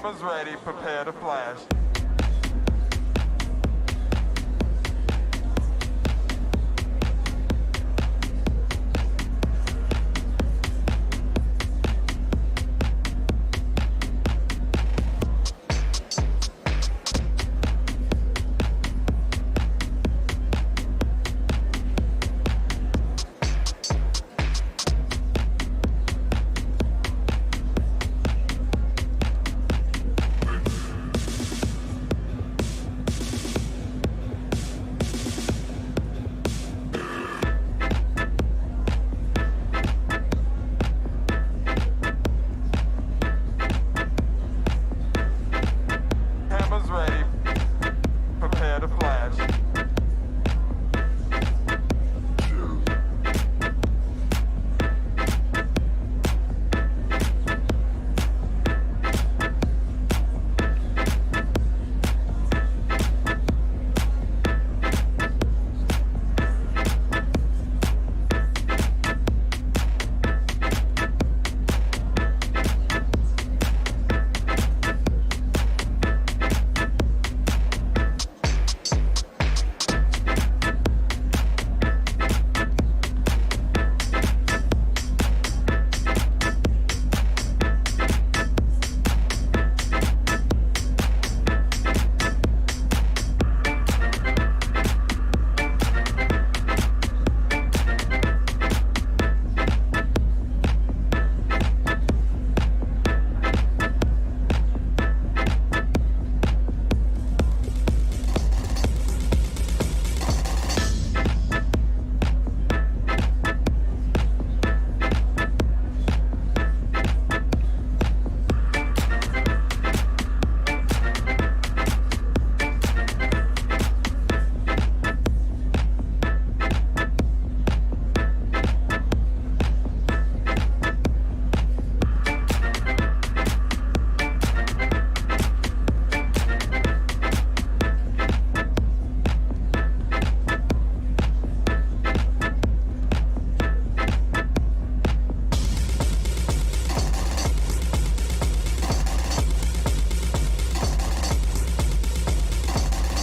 Cameras ready, prepare to flash.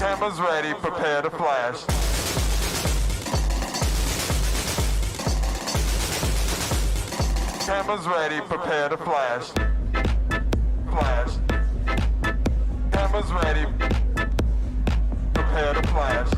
Cameras ready, prepare to flash. Cameras ready, prepare to flash. Flash. Cameras ready, prepare to flash.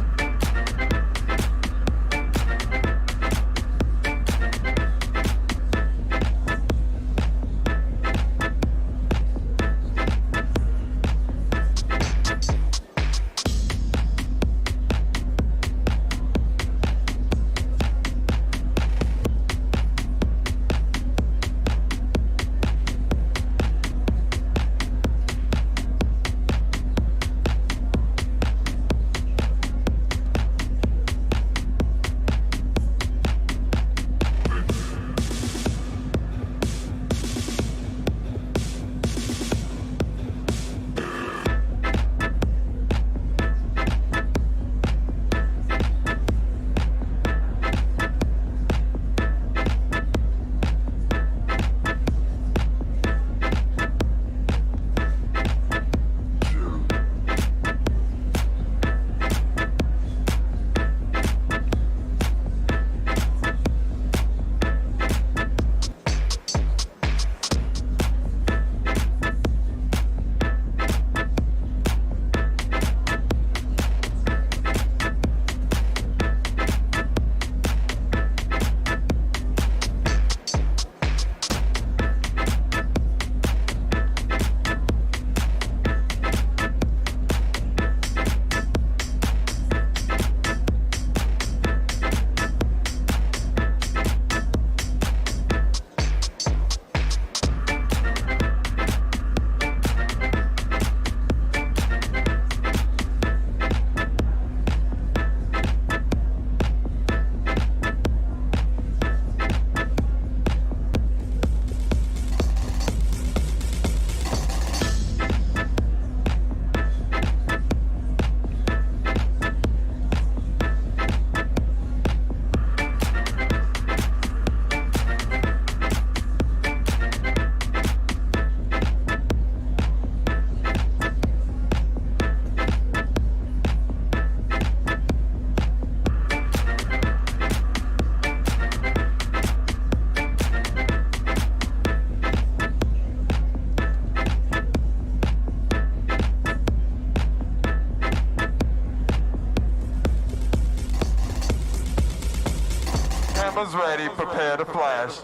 Cameras ready, prepare to flash.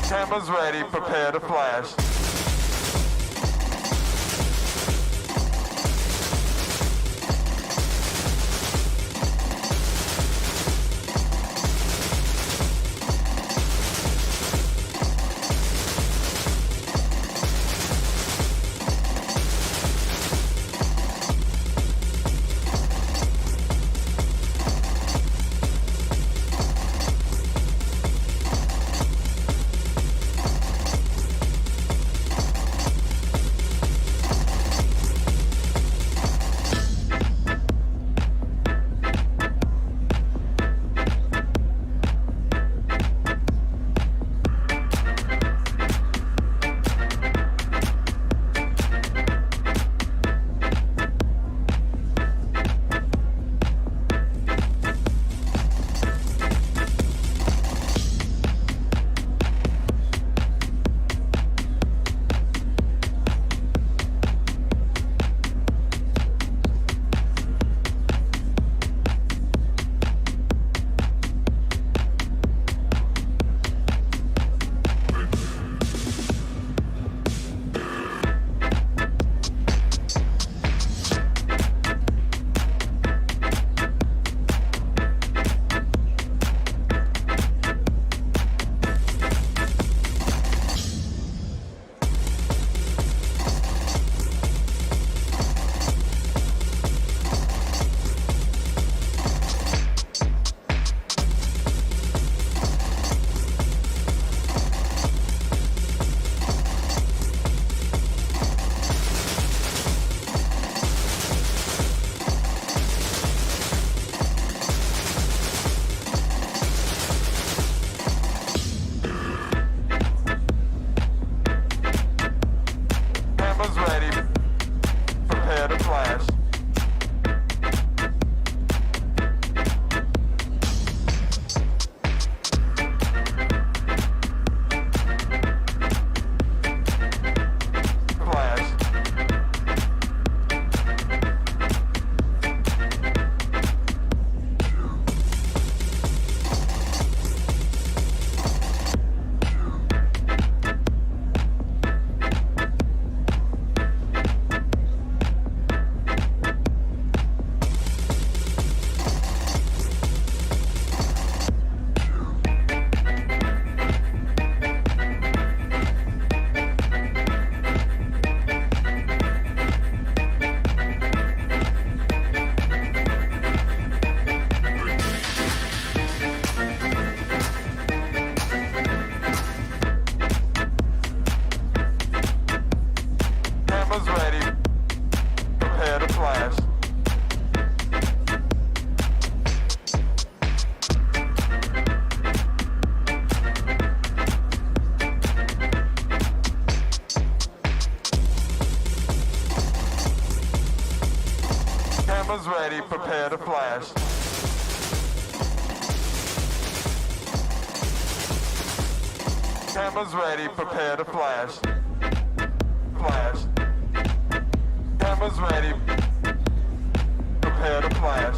Cameras ready, prepare to flash. Cameras ready, prepare to flash. Cameras ready, prepare to flash. Flash. Cameras ready, prepare to flash.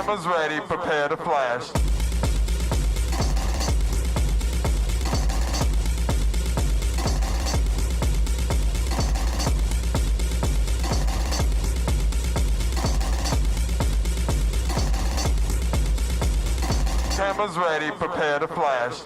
Cameras ready, prepare to flash. Cameras ready, prepare to flash.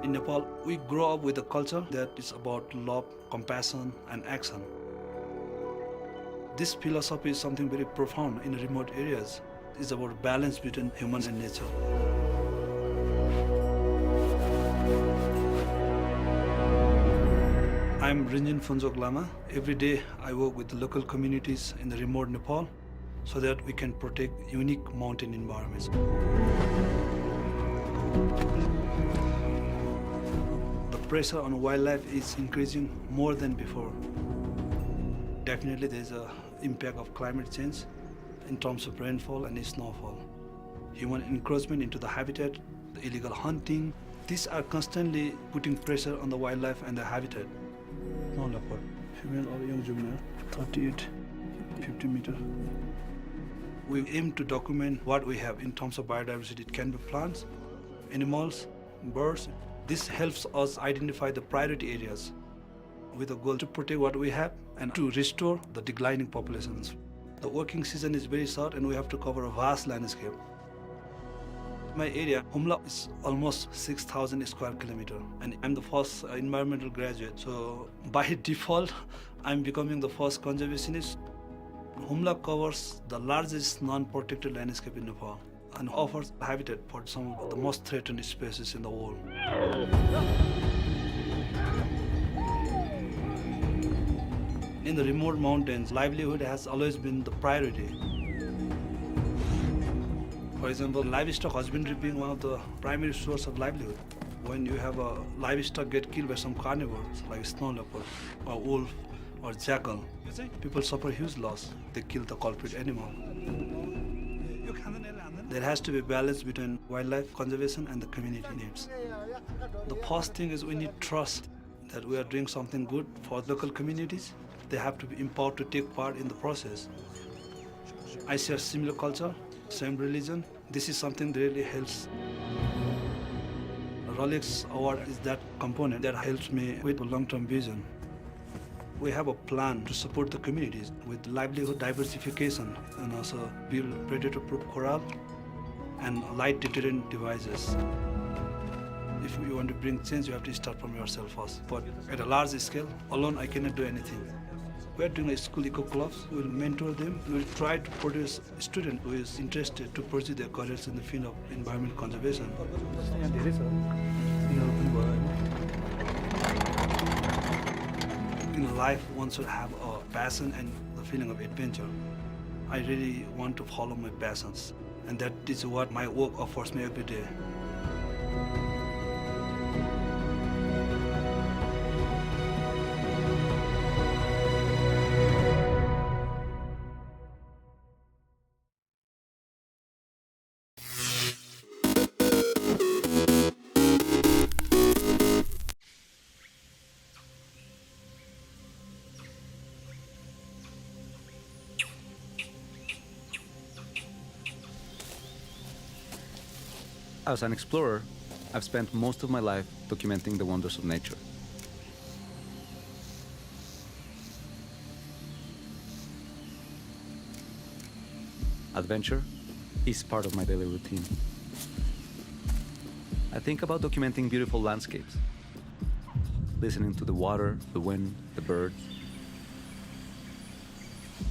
In Nepal, we grow up with a culture that is about love, compassion, and action. This philosophy is something very profound in remote areas. It's about balance between human and nature. I'm Rinjin Phunjok Lama. Every day I work with the local communities in the remote Nepal so that we can protect unique mountain environments. The pressure on wildlife is increasing more than before. Definitely there's an impact of climate change in terms of rainfall and snowfall. Human encroachment into the habitat, the illegal hunting, these are constantly putting pressure on the wildlife and the habitat. No leopard, female or young juvenile, 38, 50 meter. We aim to document what we have in terms of biodiversity. It can be plants, animals, birds. This helps us identify the priority areas with a goal to protect what we have and to restore the declining populations. The working season is very short and we have to cover a vast landscape. My area, Humla, is almost 6,000 square kilometers and I'm the first environmental graduate. So by default, I'm becoming the first conservationist. Humla covers the largest non-protected landscape in Nepal and offers habitat for some of the most threatened species in the world. In the remote mountains, livelihood has always been the priority. For example, livestock husbandry being one of the primary source of livelihood. When you have a livestock get killed by some carnivores like snow leopard or wolf or jackal, people suffer huge loss. They kill the culprit animal. There has to be balance between wildlife conservation and the community needs. The first thing is we need trust that we are doing something good for local communities. They have to be empowered to take part in the process. I share similar culture, same religion. This is something that really helps. Rolex Award is that component that helps me with a long-term vision. We have a plan to support the communities with livelihood diversification and also build predator-proof corral and light deterrent devices. If you want to bring change, you have to start from yourself first. But at a large scale, alone I cannot do anything. We are doing a school eco clubs. We will mentor them. We will try to produce a student who is interested to pursue their careers in the field of environment conservation. In life, one should have a passion and the feeling of adventure. I really want to follow my passions, and that is what my work offers me every day. As an explorer, I've spent most of my life documenting the wonders of nature. Adventure is part of my daily routine. I think about documenting beautiful landscapes, listening to the water, the wind, the birds,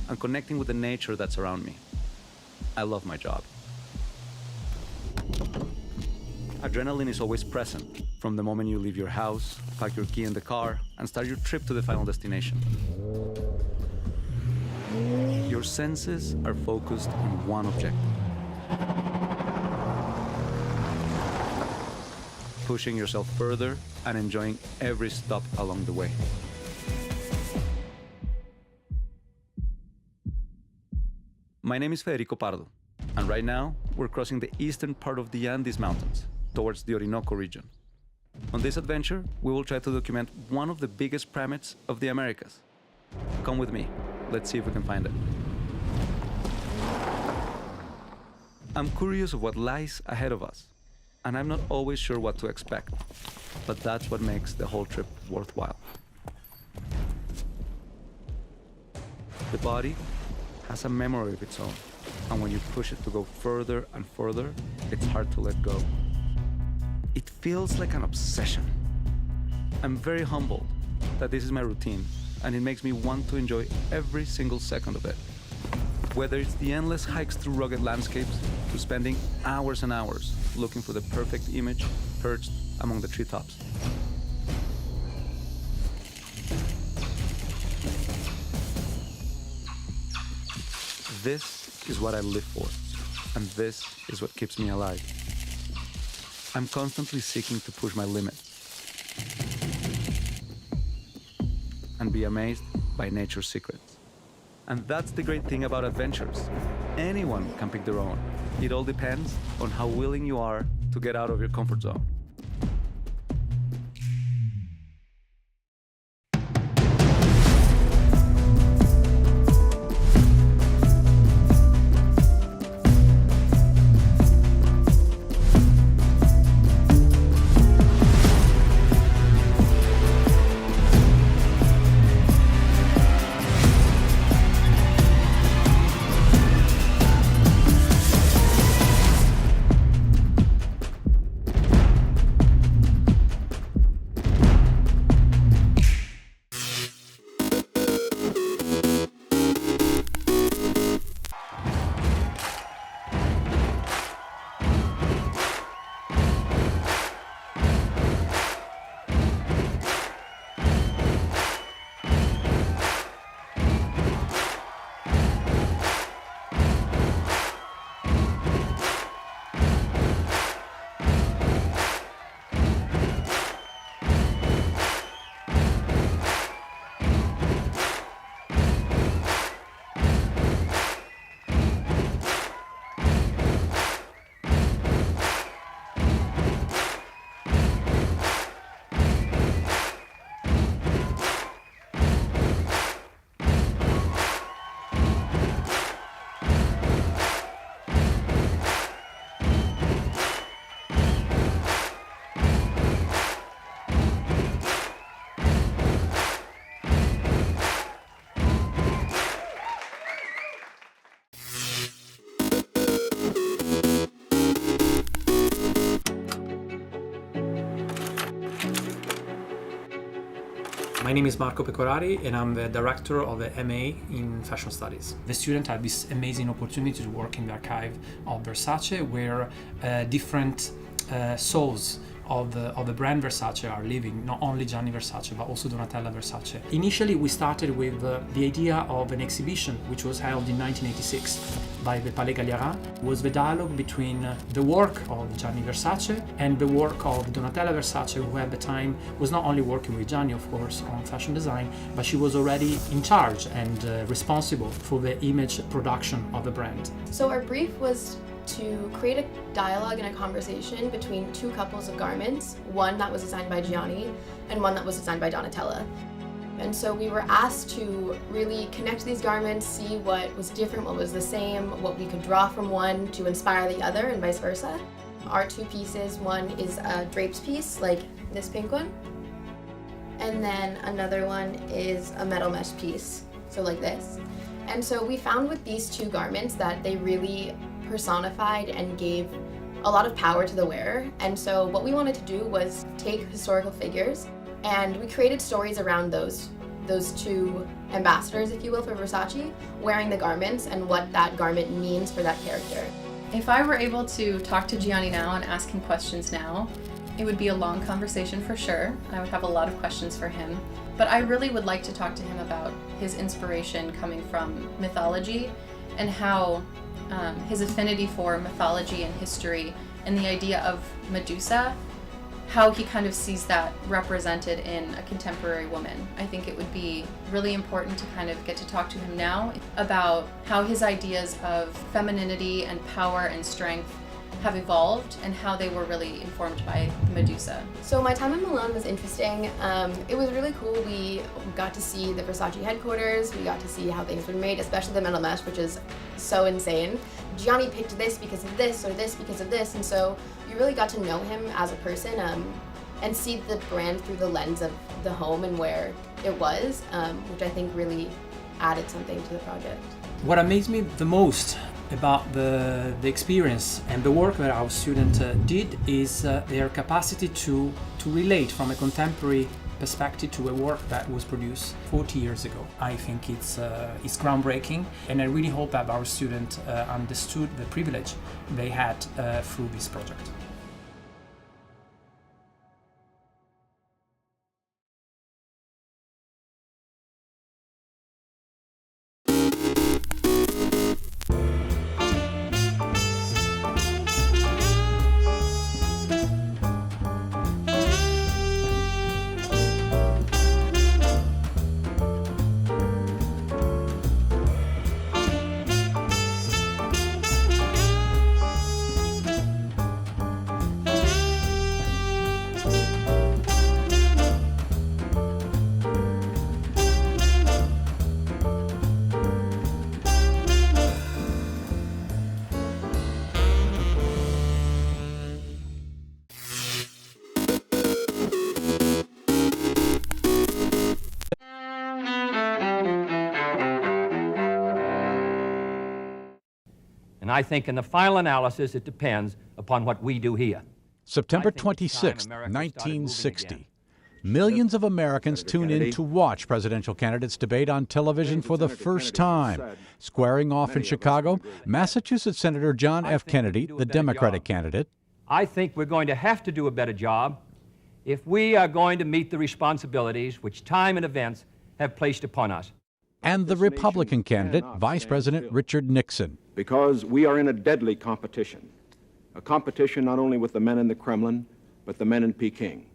and connecting with the nature that's around me. I love my job. Adrenaline is always present from the moment you leave your house, pack your key in the car, and start your trip to the final destination. Your senses are focused on one objective. Pushing yourself further and enjoying every stop along the way. My name is Federico Pardo, and right now we're crossing the eastern part of the Andes Mountains towards the Orinoco region. On this adventure, we will try to document one of the biggest primates of the Americas. Come with me, let's see if we can find it. I'm curious of what lies ahead of us, and I'm not always sure what to expect, but that's what makes the whole trip worthwhile. The body has a memory of its own, and when you push it to go further and further, it's hard to let go. It feels like an obsession. I'm very humbled that this is my routine, and it makes me want to enjoy every single second of it. Whether it's the endless hikes through rugged landscapes, to spending hours and hours looking for the perfect image perched among the treetops. This is what I live for, and this is what keeps me alive. I'm constantly seeking to push my limits and be amazed by nature's secrets. And that's the great thing about adventures. Anyone can pick their own. It all depends on how willing you are to get out of your comfort zone. My name is Marco Pecorari and I'm the director of the MA in Fashion Studies. The student had this amazing opportunity to work in the archive of Versace, where different souls of the brand Versace are living, not only Gianni Versace but also Donatella Versace. Initially we started with the idea of an exhibition which was held in 1986 by the Palais Galliera. It was the dialogue between the work of Gianni Versace and the work of Donatella Versace, who at the time was not only working with Gianni, of course, on fashion design, but she was already in charge and responsible for the image production of the brand. So our brief was to create a dialogue and a conversation between two couples of garments, one that was designed by Gianni and one that was designed by Donatella. And so we were asked to really connect these garments, see what was different, what was the same, what we could draw from one to inspire the other and vice versa. Our two pieces, one is a drapes piece, like this pink one, and then another one is a metal mesh piece, so like this. And so we found with these two garments that they really personified and gave a lot of power to the wearer. And so what we wanted to do was take historical figures, and we created stories around those two ambassadors, if you will, for Versace, wearing the garments and what that garment means for that character. If I were able to talk to Gianni now and ask him questions now, it would be a long conversation for sure. I would have a lot of questions for him. But I really would like to talk to him about his inspiration coming from mythology and how his affinity for mythology and history and the idea of Medusa, how he kind of sees that represented in a contemporary woman. I think it would be really important to kind of get to talk to him now about how his ideas of femininity and power and strength have evolved and how they were really informed by Medusa. So my time in Milan was interesting. It was really cool. We got to see the Versace headquarters. We got to see how things were made, especially the metal mesh, which is so insane. Gianni picked this because of this or this because of this, and so you really got to know him as a person and see the brand through the lens of the home and where it was, which I think really added something to the project. What amazed me the most about the experience and the work that our student did is their capacity to relate from a contemporary perspective to a work that was produced 40 years ago. I think it's groundbreaking, and I really hope that our student understood the privilege they had through this project. And I think in the final analysis, it depends upon what we do here. September 26, 1960. Millions of Americans tune in to watch presidential candidates debate on television for the first time. Squaring off in Chicago, Massachusetts Senator John F. Kennedy, the Democratic candidate. I think we're going to have to do a better job if we are going to meet the responsibilities which time and events have placed upon us. And the Republican candidate, Vice President Richard Nixon. Because we are in a deadly competition, a competition not only with the men in the Kremlin, but the men in Peking.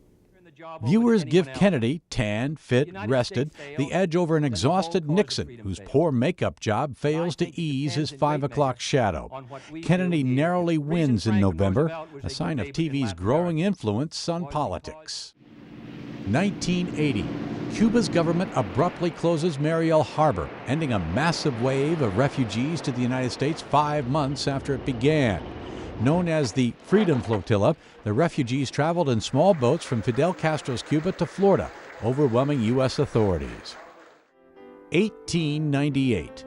Viewers give Kennedy, tan, fit, rested, the edge over an exhausted Nixon, whose poor makeup job fails to ease his 5 o'clock shadow. Kennedy narrowly wins in November, a sign of TV's growing influence on politics. 1980. Cuba's government abruptly closes Mariel Harbor, ending a massive wave of refugees to the United States 5 months after it began. Known as the Freedom Flotilla, the refugees traveled in small boats from Fidel Castro's Cuba to Florida, overwhelming U.S. authorities. 1898.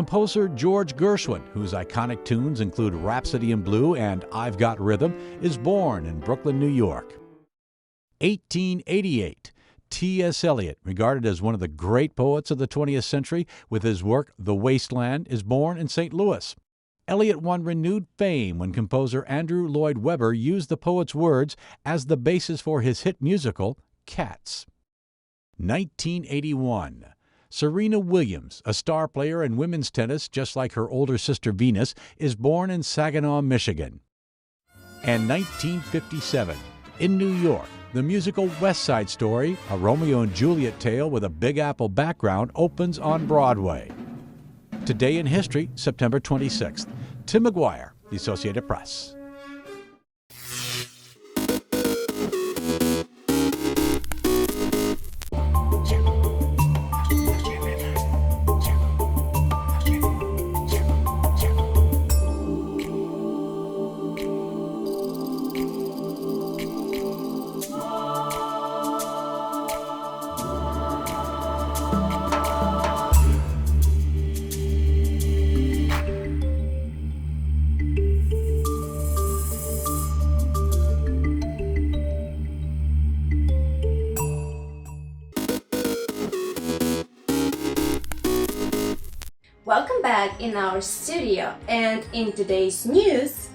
Composer George Gershwin, whose iconic tunes include Rhapsody in Blue and I've Got Rhythm, is born in Brooklyn, New York. 1888. T.S. Eliot, regarded as one of the great poets of the 20th century with his work The Wasteland, is born in St. Louis. Eliot won renewed fame when composer Andrew Lloyd Webber used the poet's words as the basis for his hit musical, Cats. 1981. Serena Williams, a star player in women's tennis just like her older sister Venus, is born in Saginaw, Michigan. And 1957. In New York, the musical West Side Story, a Romeo and Juliet tale with a Big Apple background, opens on Broadway. Today in History, September 26th. Tim McGuire, The Associated Press. Welcome back in our studio, and in today's news,